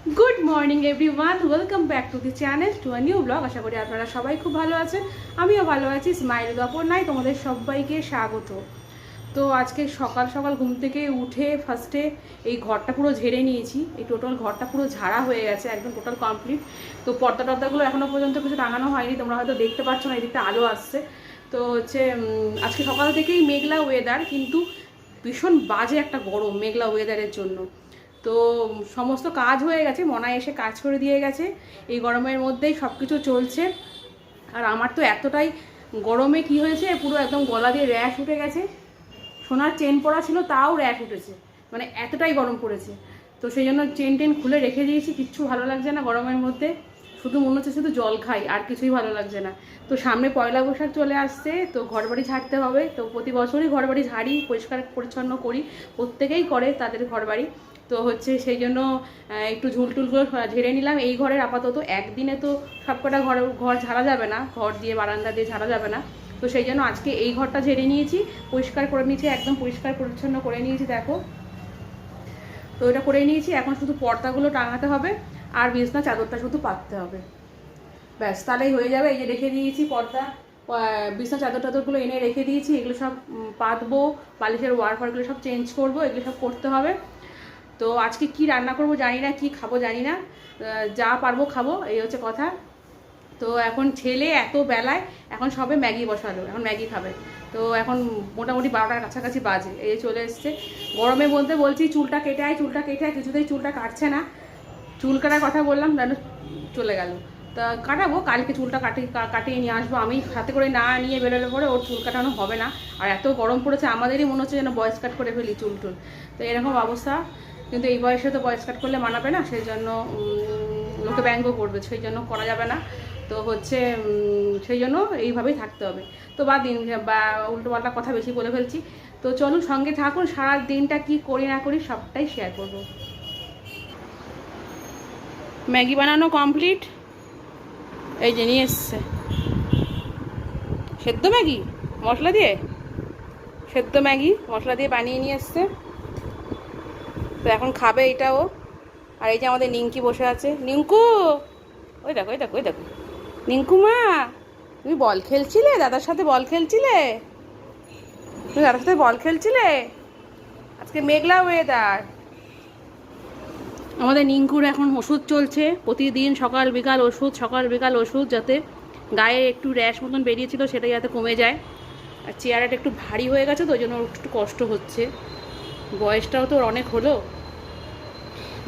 Good morning everyone, welcome back to the channel to a new blog. আশা করি আপনারা সবাই খুব ভালো আছেন, আমিও ভালো আছি। স্মাইল নাই তোমাদের সবাইকে স্বাগত। তো আজকে সকাল সকাল ঘুম থেকে উঠে ফার্স্টে এই ঘরটা পুরো ঝেড়ে নিয়েছি। এই টোটাল ঘরটা পুরো ঝাড়া হয়ে গেছে, একদম টোটাল কমপ্লিট। তো পর্দা টর্দাগুলো এখনও পর্যন্ত কিছু টাঙানো হয়নি, তোমরা হয়তো দেখতে পাচ্ছ না, এদিকটা আলো আসছে। তো হচ্ছে আজকে সকাল থেকেই মেঘলা ওয়েদার, কিন্তু ভীষণ বাজে একটা গরম মেঘলা ওয়েদারের জন্য। তো সমস্ত কাজ হয়ে গেছে, মনায় এসে কাজ করে দিয়ে গেছে। এই গরমের মধ্যেই সব কিছু চলছে। আর আমার তো এতটাই গরমে কি হয়েছে, পুরো একদম গলা দিয়ে র্যাশ উঠে গেছে। সোনার চেন পরা ছিল, তাও র্যাশ উঠেছে, মানে এতটাই গরম পড়েছে। তো সেই জন্য চেন টেন খুলে রেখে দিয়েছি, কিচ্ছু ভালো লাগছে না গরমের মধ্যে। শুধু মনে হচ্ছে শুধু জল খাই, আর কিছুই ভালো লাগছে না। তো সামনে পয়লা বৈশাখ চলে আসছে, তো ঘরবাড়ি ঝাড়তে হবে। তো প্রতি বছরই ঘরবাড়ি ঝাড়ি, পরিষ্কার পরিচ্ছন্ন করি, প্রত্যেকেই করে তাদের ঘরবাড়ি। তো হচ্ছে সেই জন্য একটু ঝুলটুলগুলো ঝেড়ে নিলাম এই ঘরের। আপাতত একদিনে তো সবকটা ঘর ঝাড়া যাবে না, ঘর দিয়ে বারান্দা দিয়ে ঝাড়া যাবে না। তো সেই জন্য আজকে এই ঘরটা ঝেড়ে নিয়েছি, পরিষ্কার করে নিয়েছি, একদম পরিষ্কার পরিচ্ছন্ন করে নিয়েছি, দেখো। তো এটা করে নিয়েছি, এখন শুধু পর্দাগুলো টাঙাতে হবে আর বিছনা চাদরটা শুধু পাততে হবে, ব্যাস, তাহলেই হয়ে যাবে। এই যে রেখে দিয়েছি পর্দা, বিছনা চাদর টাদরগুলো এনে রেখে দিয়েছি, এগুলো সব পাতবো, বালিশের ওয়ারফারগুলো সব চেঞ্জ করবো, এগুলো সব করতে হবে। তো আজকে কি রান্না করব জানি না, কি খাবো জানি না, যা পারবো খাবো, এই হচ্ছে কথা। তো এখন ছেলে এত বেলায় এখন সবে ম্যাগি বসালো, এখন ম্যাগি খাবে। তো এখন মোটামুটি 12টার কাছাকাছি বাজে, এই চলে এসছে। গরমের মধ্যে বলছি চুলটা কেটে আয়, চুলটা কেটে আয়, কিছুতেই চুলটা কাটছে না। চুল কাটার কথা বললাম, যেন চলে গেল। তা কাটাবো, কালকে চুলটা কাটিয়ে নিয়ে আসবো। আমি সাথে করে না নিয়ে বেরোলে পরে ওর চুল কাটানো হবে না। আর এত গরম পড়েছে, আমাদেরই মনে হচ্ছে যেন বয়স কাট করে ফেলি চুল টুল। তো এরকম অবস্থা। কিন্তু এই বয়সে তো বয়স কাট করলে মানাবে না, সেই জন্য লোকে ব্যঙ্গ করবে, সেই জন্য করা যাবে না। তো হচ্ছে সেই জন্য এইভাবেই থাকতে হবে। তো বা দিন বা উল্টোপাল্টা কথা বেশি বলে ফেলছি। তো চলুন সঙ্গে থাকুন, সারা দিনটা কি করি না করি সবটাই শেয়ার করবো। ম্যাগি বানানো কমপ্লিট, এই যে নিয়ে এসছে সেদ্ধ ম্যাগি মশলা দিয়ে, সেদ্ধ ম্যাগি মশলা দিয়ে বানিয়ে নিয়ে এসছে। তো এখন খাবে এটাও। আর এই যে আমাদের নিঙ্কি বসে আছে, নিঙ্কু, ওই দেখো ওই দেখো ওই দেখো, নিঙ্কু মা, তুমি বল খেলছিলে, দাদার সাথে বল খেলছিলে, তুমি দাদার সাথে বল খেলছিলে। আজকে মেঘলা ওয়েদার। আমাদের নিঙ্কুর এখন ওষুধ চলছে, প্রতিদিন সকাল বিকাল ওষুধ, সকাল বিকাল ওষুধ, যাতে গায়ে একটু র্যাশ মতন বেরিয়েছিল সেটা যাতে কমে যায়। আর চেয়ারটা একটু ভারী হয়ে গেছে, তো ওই জন্য একটু কষ্ট হচ্ছে। বয়সটাও তো অনেক হলো।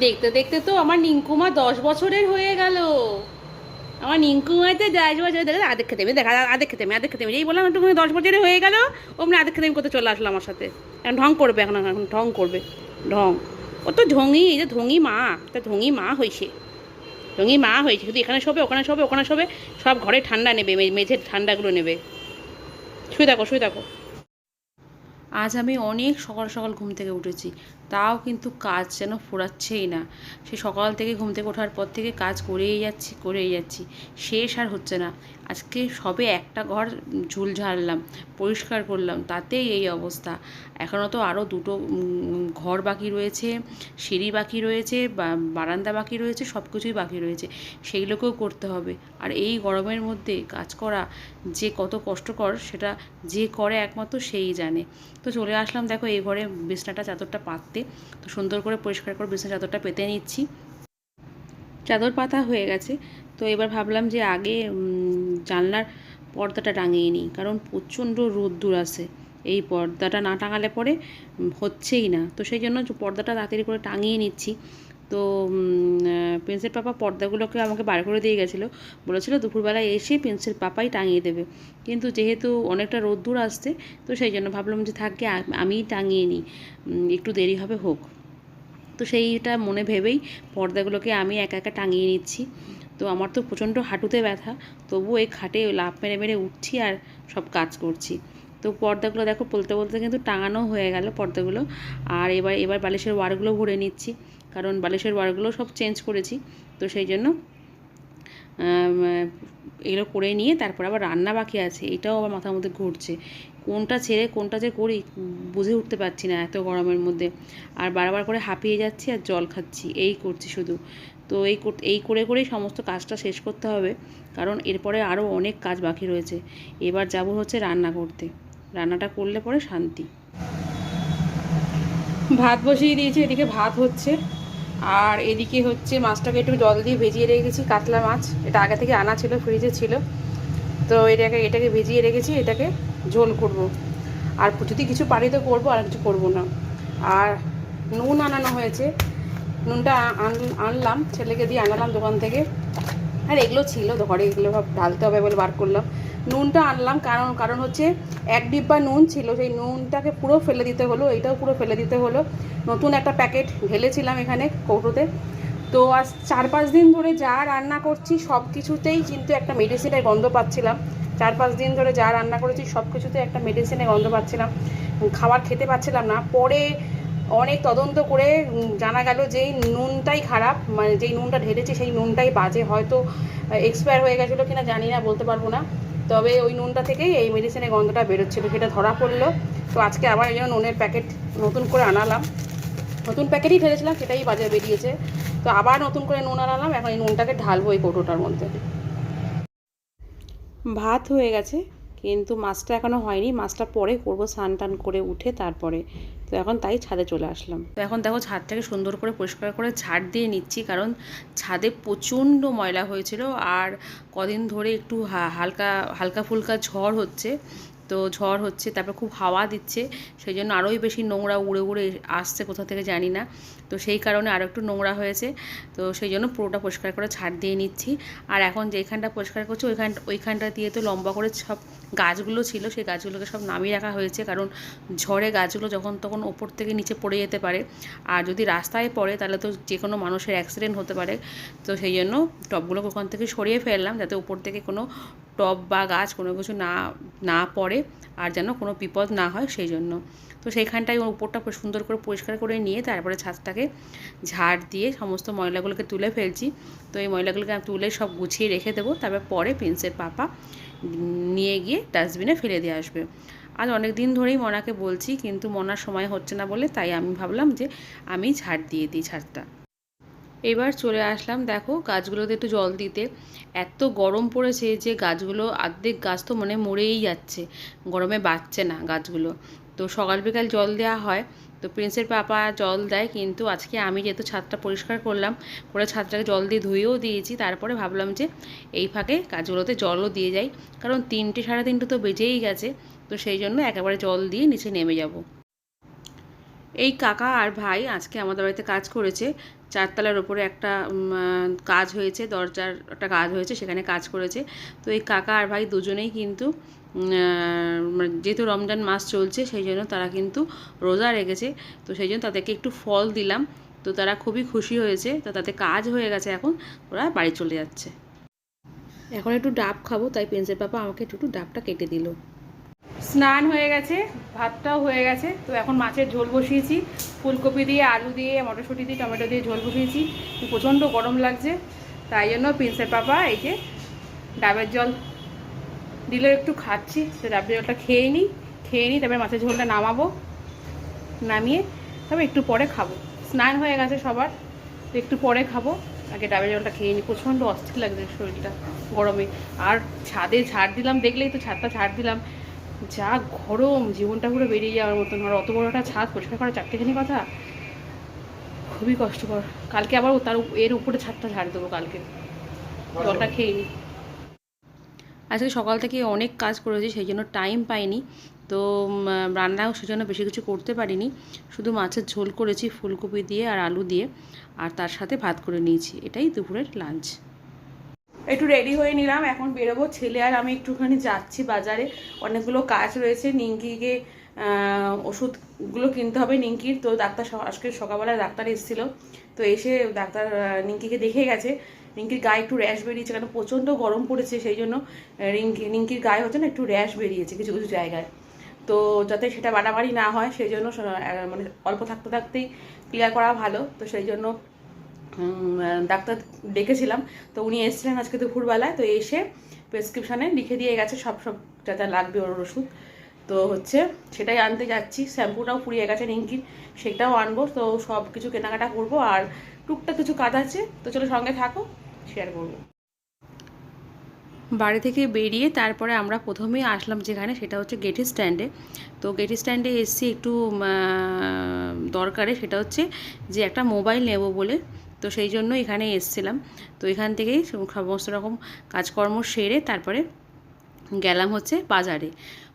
দেখতে দেখতে তো আমার নিঙ্কুমা 10 বছরের হয়ে গেল। আমার নিঙ্কুমাতে 10 বছর দেখে আদেক খেতে দেখা, আদেক খেতে আদেক খেতে এই বললাম একটু 10 বছরের হয়ে গেল, অমনি আদেক খেতে করতে চলে আসলো আমার সাথে। এখন ঢং করবে, এখন এখন ঢং করবে, ঢং। ও তো ঢঙি, এই যে ঢঙি মা, তা ঢঙি মা হয়েছে, ঢঙি মা হয়েছে। শুধু এখানে শোবে, ওখানে শোবে, ওখানে শোবে, সব ঘরে ঠান্ডা নেবে, মেঝের ঠান্ডাগুলো নেবে। শুয়ে থাকো শুয়ে থাকো। আজ আমি অনেক সকাল সকাল ঘুম থেকে উঠেছি, তাও কিন্তু কাজ যেন ফুরাচ্ছেই না। সে সকাল থেকে ঘুম থেকে ওঠার পর থেকে কাজ করেই যাচ্ছি, শেষ আর হচ্ছে না। আজকে সবে একটা ঘর ঝুল ঝাড়লাম, পরিষ্কার করলাম, তাতেই এই অবস্থা। এখনও তো আরও দুটো ঘর বাকি রয়েছে, সিঁড়ি বাকি রয়েছে, বারান্দা বাকি রয়েছে, সব কিছুই বাকি রয়েছে, সেইগুলোকেও করতে হবে। আর এই গরমের মধ্যে কাজ করা যে কত কষ্টকর, সেটা যে করে একমাত্র সেই জানে। তো চলে আসলাম, দেখো এই ঘরে বিছনাটা চাদরটা পাততে। তো সুন্দর করে পরিষ্কার করে বিছনা চাদরটা পেতে নিচ্ছি। চাদর পাতা হয়ে গেছে। তো এবার ভাবলাম যে আগে জানলার পর্দাটা টাঙিয়ে নিই, কারণ প্রচণ্ড রোদ্দুর আছে, এই পর্দাটা না টাঙালে পরে হচ্ছেই না। তো সেই জন্য পর্দাটা তাড়াতাড়ি করে টাঙিয়ে নিচ্ছি। তো প্রিন্সের পাপা পর্দাগুলোকে আমাকে বার করে দিয়ে গেছিলো, বলেছিল দুপুরবেলায় এসে প্রিন্সের পাপাই টাঙিয়ে দেবে। কিন্তু যেহেতু অনেকটা রোদ্দুর আসছে, তো সেই জন্য ভাবলাম যে থাকবে আমিই টাঙিয়ে নিই, একটু দেরি হবে হোক। তো সেইটা মনে ভেবেই পর্দাগুলোকে আমি একা একা টাঙিয়ে নিচ্ছি। তো আমার তো প্রচণ্ড হাঁটুতে ব্যথা, তবুও এই খাটে লাফ মেরে মেরে উঠছি আর সব কাজ করছি। তো পর্দাগুলো দেখো বলতে বলতে কিন্তু টাঙানো হয়ে গেল পর্দাগুলো। আর এবার বালিশের ওয়ারগুলো ভরে নিচ্ছি, কারণ বালিশের ওয়ারগুলো সব চেঞ্জ করেছি। তো সেই জন্য এগুলো করে নিয়ে তারপর আবার রান্না বাকি আছে, এটাও আবার মাথার মধ্যে ঘুরছে, কোনটা ছেড়ে কোনটা যে করি বুঝে উঠতে পারছি না এত গরমের মধ্যে। আর বারবার করে হাঁপিয়ে যাচ্ছি আর জল খাচ্ছি, এই করছি শুধু। তো এই করে করেই সমস্ত কাজটা শেষ করতে হবে, কারণ এরপরে আরও অনেক কাজ বাকি রয়েছে। এবার যাব হচ্ছে রান্না করতে, রান্নাটা করলে পরে শান্তি। ভাত বসিয়ে দিয়েছি, এদিকে ভাত হচ্ছে, আর এদিকে হচ্ছে মাছটাকে একটু জল দিয়ে ভেজিয়ে রেখেছি, কাতলা মাছ, এটা আগে থেকে আনা ছিল, ফ্রিজে ছিল। তো এটাকে ভেজিয়ে রেখেছি, এটাকে ঝোল করব। আর যদি কিছু পারি তো করবো, আর কিছু করবো না। আর নুন আনানো হয়েছে, নুনটা আনলাম, ছেলেকে দিয়ে আনালাম দোকান থেকে। আর এগুলো ছিল ঘরে, এগুলো সব ঢালতে হবে বলে বার করলাম। নুনটা আনলাম কারণ হচ্ছে 1 ডিব্বা নুন ছিল, সেই নুনটাকে পুরো ফেলে দিতে হলো, এইটাও পুরো ফেলে দিতে হলো। নতুন একটা প্যাকেট ঢেলেছিলাম এখানে কৌটোতে। তো আজ 4-5 দিন ধরে যা রান্না করছি সব কিছুতেই কিন্তু একটা মেডিসিনের গন্ধ পাচ্ছিলাম। 4-5 দিন ধরে যা রান্না করেছি সব কিছুতে একটা মেডিসিনের গন্ধ পাচ্ছিলাম, খাবার খেতে পাচ্ছিলাম না। পরে অনেক তদন্ত করে জানা গেল যে নুনটাই খারাপ, মানে যেই নুনটা ঢেলেছি সেই নুনটাই বাজে, হয়তো এক্সপায়ার হয়ে গেছিলো কিনা জানি না, বলতে পারবো না। তবে ওই নুনটা থেকেই এই মেডিসিনের গন্ধটা বেরোচ্ছিলো, সেটা ধরা পড়লো। তো আজকে আবার এই জন্য নুনের প্যাকেট নতুন করে আনালাম, নতুন প্যাকেটই ফেলেছিলাম, সেটাই বাজে বেরিয়েছে। তো আবার নতুন করে নুন আনালাম, এখন এই নুনটাকে ঢালবো এই কৌটোটার মধ্যে। ভাত হয়ে গেছে, কিন্তু মাছটা এখনও হয়নি, মাছটা পরে করবো স্নান টান করে উঠে তারপরে। তো এখন তাই ছাদে চলে আসলাম। তো এখন দেখো ছাদটাকে সুন্দর করে পরিষ্কার করে ঝাড় দিয়ে নিচ্ছি, কারণ ছাদে প্রচণ্ড ময়লা হয়েছিল। আর কদিন ধরে একটু হালকা হালকা ফুলকা ঝড় হচ্ছে, তো ঝড় হচ্ছে, তারপর খুব হাওয়া দিচ্ছে, সেই জন্য আরোই বেশি নোংরা উড়ে উড়ে আসছে কোথা থেকে জানি না। তো সেই কারণে আরও একটু নোংরা হয়েছে, তো সেই জন্য পুরোটা পরিষ্কার করে ছাড় দিয়ে নিচ্ছি। আর এখন যেখানটা পরিষ্কার করছি ওইখানটা দিয়ে তো লম্বা করে সব গাছগুলো ছিল, সেই গাছগুলোকে সব নামিয়ে রাখা হয়েছে, কারণ ঝড়ে গাছগুলো যখন তখন ওপর থেকে নিচে পড়ে যেতে পারে, আর যদি রাস্তায় পড়ে তাহলে তো যে কোনো মানুষের অ্যাক্সিডেন্ট হতে পারে। তো সেই জন্য টবগুলোকে ওখান থেকে সরিয়ে ফেললাম, যাতে উপর থেকে কোনো টব বা গাছ কোনো কিছু না পড়ে, আর যেন কোনো বিপদ না হয় সেই জন্য। তো সেইখানটায় উপরটা সুন্দর করে পরিষ্কার করে নিয়ে তারপরে ছাদটাকে ঝাড় দিয়ে সমস্ত ময়লাগুলোকে তুলে ফেলছি। তো এই ময়লাগুলোকে আমি তুলে সব গুছিয়ে রেখে দেবো, তারপর পরে প্রিন্সের পাপা নিয়ে গিয়ে ডাস্টবিনে ফেলে দিয়ে আসবে। আজ অনেক দিন ধরেই মনাকে বলছি, কিন্তু মনার সময় হচ্ছে না বলে তাই আমি ভাবলাম যে আমি ঝাড় দিয়ে দিই ছাদটা। এবার চলে আসলাম দেখো গাছগুলোতে একটু জল দিতে। এত গরম পড়েছে যে গাছগুলো অর্ধেক গাছ তো মানে মরেই যাচ্ছে, গরমে বাঁচছে না গাছগুলো। তো সকাল বিকাল জল দেওয়া হয়, তো প্রিন্সের পাপা জল দেয়, কিন্তু আজকে আমি যেহেতু ছাদটা পরিষ্কার করলাম, করে ছাদটাকে জল দিয়ে ধুয়েও দিয়েছি, তারপরে ভাবলাম যে এই ফাঁকে গাছগুলোতে জলও দিয়ে যাই, কারণ 3টে সাড়ে 3টে তো বেজেই গেছে। তো সেই জন্য একেবারে জল দিয়ে নিচে নেমে যাব। এই কাকা আর ভাই আজকে আমাদের বাড়িতে কাজ করেছে, 4তলার ওপরে একটা কাজ হয়েছে, দরজার একটা কাজ হয়েছে, সেখানে কাজ করেছে। তো এই কাকা আর ভাই দুজনেই কিন্তু যেহেতু রমজান মাস চলছে সেই জন্য তারা কিন্তু রোজা রেখেছে, তো সেই জন্য তাদেরকে একটু ফল দিলাম। তো তারা খুবই খুশি হয়েছে, তো তাদের কাজ হয়ে গেছে, এখন ওরা বাড়ি চলে যাচ্ছে। এখন একটু ডাব খাবো, তাই প্রিন্সের পাপা আমাকে একটু ডাবটা কেটে দিল। স্নান হয়ে গেছে, ভাতটাও হয়ে গেছে, তো এখন মাছের ঝোল বসিয়েছি, ফুলকপি দিয়ে, আলু দিয়ে, মটরশুঁটি দিয়ে, টমেটো দিয়ে ঝোল বসিয়েছি। প্রচণ্ড গরম লাগছে, তাই জন্য প্রিন্সের পাপা এই যে ডাবের জল দিলে একটু খাচ্ছি, তো ডাবের জলটা খেয়ে নিই, তারপরে মাছের ঝোলটা নামাবো, নামিয়ে তবে একটু পরে খাবো। স্নান হয়ে গেছে সবার, তো একটু পরে খাবো, আগে ডাবের জলটা খেয়ে নিই। প্রচণ্ড অস্থির লাগছে শরীরটা গরমে। আর ছাদে ঝাড় দিলাম, দেখলেই তো ছাদটা ঝাড় দিলাম, যা গরম, জীবনটা পুরো বেরিয়ে যাওয়ার মতন। আর অত বড় একটা ছাদ পরিষ্কার করা চারটেখানি কথা, খুবই কষ্টকর। কালকে আবার এর উপরে ছাদটা ঝাড় দেবো কালকে, জলটা খেয়ে নিই। আজকে সকাল থেকে অনেক কাজ করেছি, সেই জন্য টাইম পাইনি, তো রান্নাও সেজন্য বেশি কিছু করতে পারিনি, শুধু মাছের ঝোল করেছি ফুলকপি দিয়ে আর আলু দিয়ে, আর তার সাথে ভাত করে নিয়েছি, এটাই দুপুরের লাঞ্চ। একটু রেডি হয়ে নিলাম, এখন বেরোবো। ছেলে আর আমি একটুখানি যাচ্ছি বাজারে, অনেকগুলো কাজ রয়েছে। নিঙ্কিকে ওষুধগুলো কিনতে হবে নিঙ্কির, তো ডাক্তার আজকে সকালবেলায় ডাক্তার এসেছিলো, তো এসে ডাক্তার নিঙ্কিকে দেখে গেছে। নিঙ্কির গায়ে একটু র্যাশ বেরিয়েছে, কারণ প্রচণ্ড গরম পড়েছে, সেই জন্য নিঙ্কির গায়ে হচ্ছে না একটু র্যাশ বেরিয়েছে কিছু কিছু জায়গায়। তো যাতে সেটা বাড়াবাড়ি না হয় সেই জন্য মানে অল্প থাকতে থাকতেই ক্লিয়ার করা ভালো, তো সেই জন্য ডাক্তার ডেকেছিলাম, তো উনি এসেছিলেন আজকে দুপুরবেলায়। তো এসে প্রেসক্রিপশানে লিখে দিয়ে গেছে সব যা যা লাগবে ওর ওষুধ। তো হচ্ছে সেটাই আনতে যাচ্ছি। শ্যাম্পুটাও ফুরিয়ে গেছে নিঙ্কির, সেটাও আনবো। তো সব কিছু কেনাকাটা করবো, আর টুকটাক কিছু কাজ আছে। তো চলো সঙ্গে থাকো, শেয়ার করবো। বাড়ি থেকে বেরিয়ে তারপরে আমরা প্রথমেই আসলাম যেখানে, সেটা হচ্ছে গেটি স্ট্যান্ডে। তো গেটি স্ট্যান্ডে এসছি একটু দরকারে, সেটা হচ্ছে যে একটা মোবাইল নেব বলে। তো সেই জন্য এখানে এসছিলাম। তো এখান থেকেই সমস্ত রকম কাজকর্ম সেরে তারপরে গেলাম হচ্ছে বাজারে।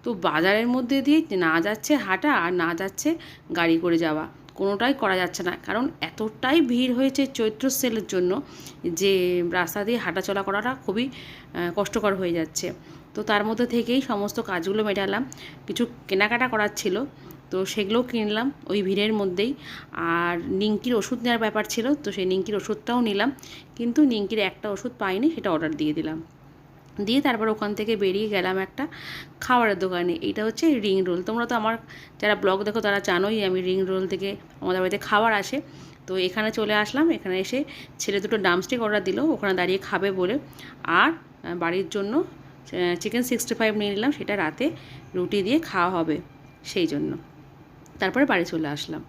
তো বাজারের মধ্যে দিয়ে না যাচ্ছে হাঁটা আর না যাচ্ছে গাড়ি করে যাওয়া, কোনোটাই করা যাচ্ছে না। কারণ এতটাই ভিড় হয়েছে চৈত্র সেলের জন্য যে রাস্তা দিয়ে হাঁটাচলা করাটা খুবই কষ্টকর হয়ে যাচ্ছে। তো তার মধ্যে থেকেই সমস্ত কাজগুলো মেটালাম। কিছু কেনাকাটা করার ছিল, তো সেগুলোও কিনলাম ওই ভিড়ের মধ্যেই। আর নিঙ্কির ওষুধ নেওয়ার ব্যাপার ছিল, তো সেই নিঙ্কির ওষুধটাও নিলাম। কিন্তু নিঙ্কির একটা ওষুধ পাইনি, সেটা অর্ডার দিয়ে দিলাম। দিয়ে তারপর ওখান থেকে বেরিয়ে গেলাম একটা খাবারের দোকানে। এইটা হচ্ছে রিং রোল। তোমরা তো আমার যারা ব্লগ দেখো তারা জানোই আমি রিং রোল থেকে আমাদের বাড়িতে খাবার আসে। তো এখানে চলে আসলাম। এখানে এসে ছেলে দুটো ড্রামস্টিক অর্ডার দিল ওখানে দাঁড়িয়ে খাবে বলে। আর বাড়ির জন্য চিকেন 65 নিয়ে নিলাম, সেটা রাতে রুটি দিয়ে খাওয়া হবে সেই জন্য। তারপরে বাড়ি চলে আসলাম।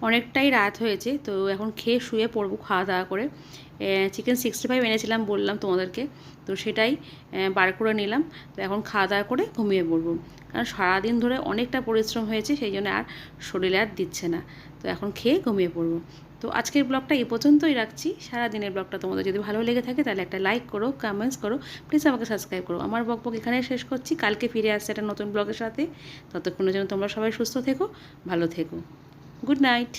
অনেকটাই রাত হয়েছে, তো এখন খেয়ে শুয়ে পড়বো খাওয়া দাওয়া করে। চিকেন 65 এনেছিলাম বললাম তোমাদেরকে, তো সেটাই বার করে নিলাম। তো এখন খাওয়া দাওয়া করে ঘুমিয়ে পড়বো, কারণ সারাদিন ধরে অনেকটা পরিশ্রম হয়েছে, সেই জন্য আর শরীরে আর দিচ্ছে না। তো এখন খেয়ে ঘুমিয়ে পড়বো। তো আজকের ব্লগটা এই পর্যন্তই রাখছি। সারাদিনের ব্লগটা তোমাদের যদি ভালো লেগে থাকে তাহলে একটা লাইক করো, কমেন্টস করো, প্লিজ আমাকে সাবস্ক্রাইব করো। আমার বকবক এখানে শেষ করছি, কালকে ফিরে আসছে একটা নতুন ব্লগের সাথে। ততক্ষণের জন্য তোমরা সবাই সুস্থ থেকো, ভালো থেকো। Good night.